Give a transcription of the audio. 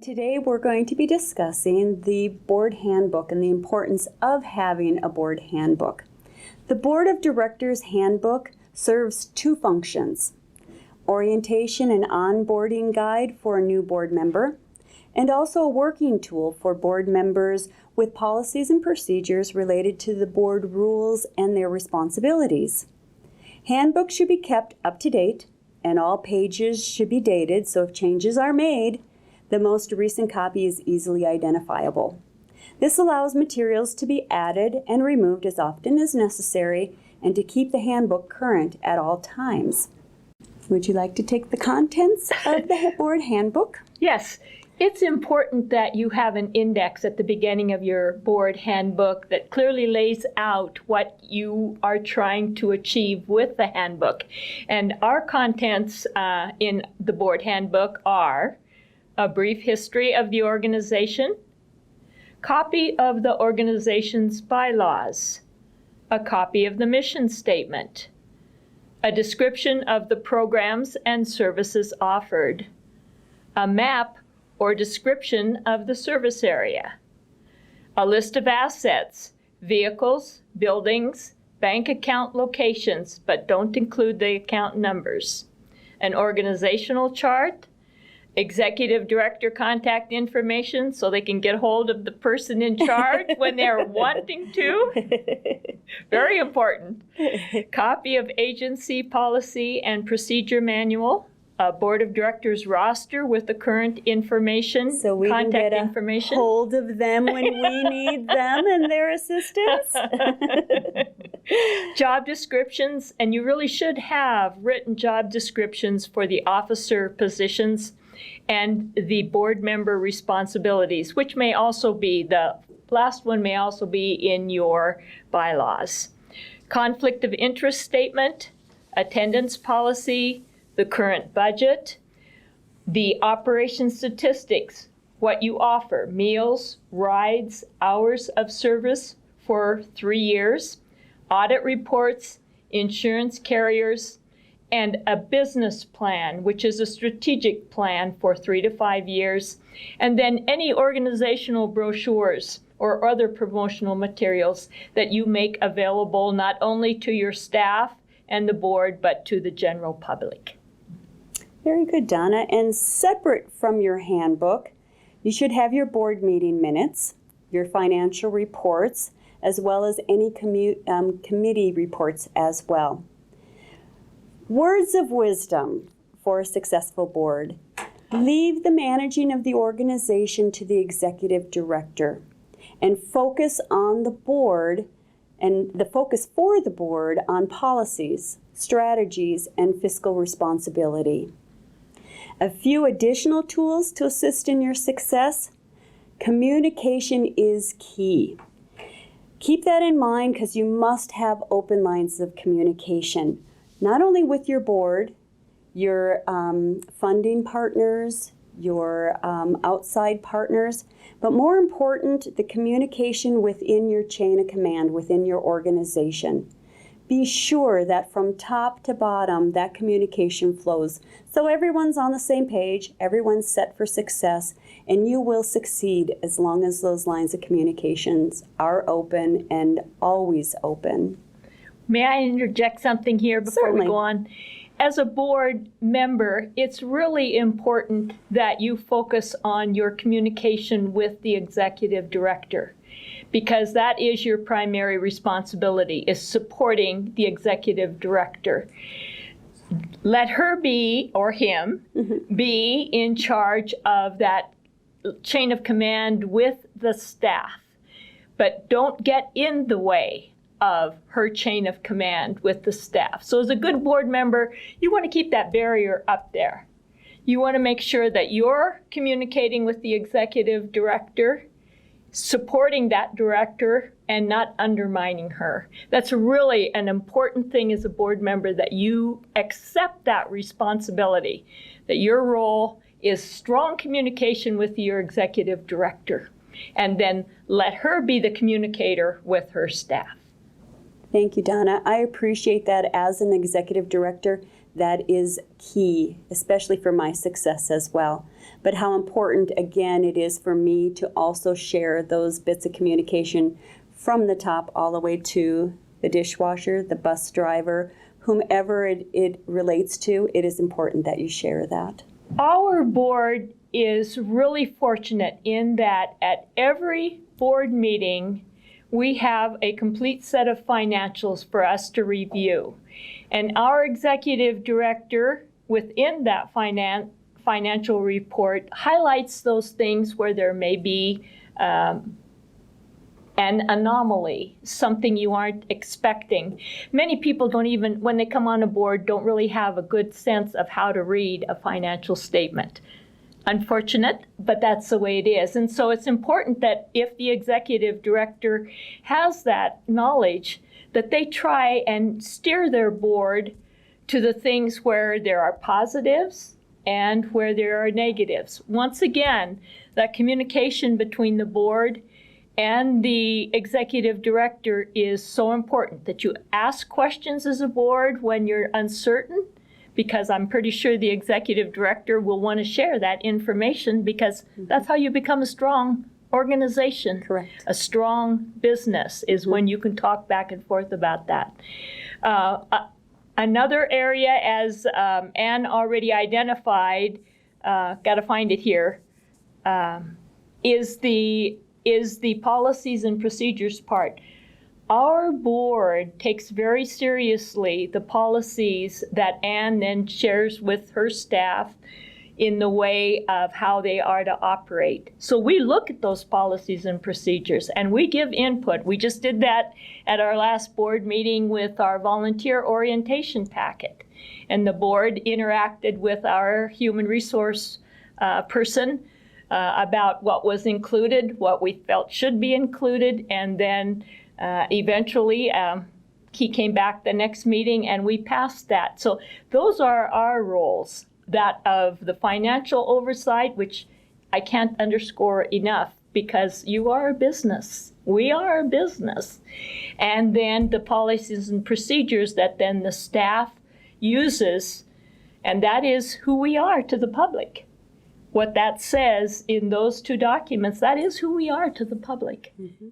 Today we're going to be discussing the board handbook and the importance of having a board handbook. The Board of Directors Handbook serves two functions: orientation and onboarding guide for a new board member, and also a working tool for board members with policies and procedures related to the board rules and their responsibilities. Handbooks should be kept up to date, and all pages should be dated, so if changes are made, the most recent copy is easily identifiable. This allows materials to be added and removed as often as necessary and to keep the handbook current at all times. Would you like to take the contents of the board handbook? Yes. It's important that you have an index at the beginning of your board handbook that clearly lays out what you are trying to achieve with the handbook. And our contents in the board handbook are a brief history of the organization, copy of the organization's bylaws, a copy of the mission statement, a description of the programs and services offered, a map or description of the service area, a list of assets, vehicles, buildings, bank account locations, but don't include the account numbers, an organizational chart, executive director contact information so they can get hold of the person in charge when they're wanting to. Very important. Copy of agency policy and procedure manual, a board of directors roster with the current information, so we contact can get information. A hold of them when we need them and their assistance. Job descriptions, and you really should have written job descriptions for the officer positions and the board member responsibilities, which may also be, the last one may also be in your bylaws. Conflict of interest statement, attendance policy, the current budget, the operation statistics, what you offer, meals, rides, hours of service for 3 years, audit reports, insurance carriers, and a business plan, which is a strategic plan for 3 to 5 years, and then any organizational brochures or other promotional materials that you make available not only to your staff and the board, but to the general public. Very good, Donna. And separate from your handbook, you should have your board meeting minutes, your financial reports, as well as any committee reports as well. Words of wisdom for a successful board. Leave the managing of the organization to the executive director and focus on the board and the focus for the board on policies, strategies, and fiscal responsibility. A few additional tools to assist in your success. Communication is key. Keep that in mind because you must have open lines of communication, not only with your board, your funding partners, your outside partners, but more important, the communication within your chain of command, within your organization. Be sure that from top to bottom, that communication flows. So everyone's on the same page, everyone's set for success, and you will succeed as long as those lines of communications are open and always open. May I interject something here before Certainly. we go on? As a board member, it's really important that you focus on your communication with the executive director, because that is your primary responsibility, is supporting the executive director. Let her be, or him, be in charge of that chain of command with the staff, but don't get in the way of her chain of command with the staff. So as a good board member, you want to keep that barrier up there. You want to make sure that you're communicating with the executive director, supporting that director, and not undermining her. That's really an important thing as a board member, that you accept that responsibility, that your role is strong communication with your executive director, and then let her be the communicator with her staff. Thank you, Donna. I appreciate that. As an executive director, that is key, especially for my success as well. But how important, again, it is for me to also share those bits of communication from the top all the way to the dishwasher, the bus driver, whomever it relates to. It is important that you share that. Our board is really fortunate in that at every board meeting, we have a complete set of financials for us to review. And our executive director, within that financial report, highlights those things where there may be an anomaly, something you aren't expecting. Many people don't even, when they come on a board, don't really have a good sense of how to read a financial statement. Unfortunate, but that's the way it is. And so it's important that if the executive director has that knowledge, that they try and steer their board to the things where there are positives and where there are negatives. Once again, that communication between the board and the executive director is so important, that you ask questions as a board when you're uncertain, because I'm pretty sure the executive director will want to share that information, because that's how you become a strong organization. Correct. A strong business is when you can talk back and forth about that. Another area, as Anne already identified, got to find it here, is the policies and procedures part. Our board takes very seriously the policies that Anne then shares with her staff in the way of how they are to operate. So we look at those policies and procedures and we give input. We just did that at our last board meeting with our volunteer orientation packet. And the board interacted with our human resource person about what was included, what we felt should be included, and then eventually, he came back the next meeting and we passed that. So those are our roles, that of the financial oversight, which I can't underscore enough, because you are a business. We are a business. And then the policies and procedures that then the staff uses, and that is who we are to the public. What that says in those two documents, that is who we are to the public. Mm-hmm.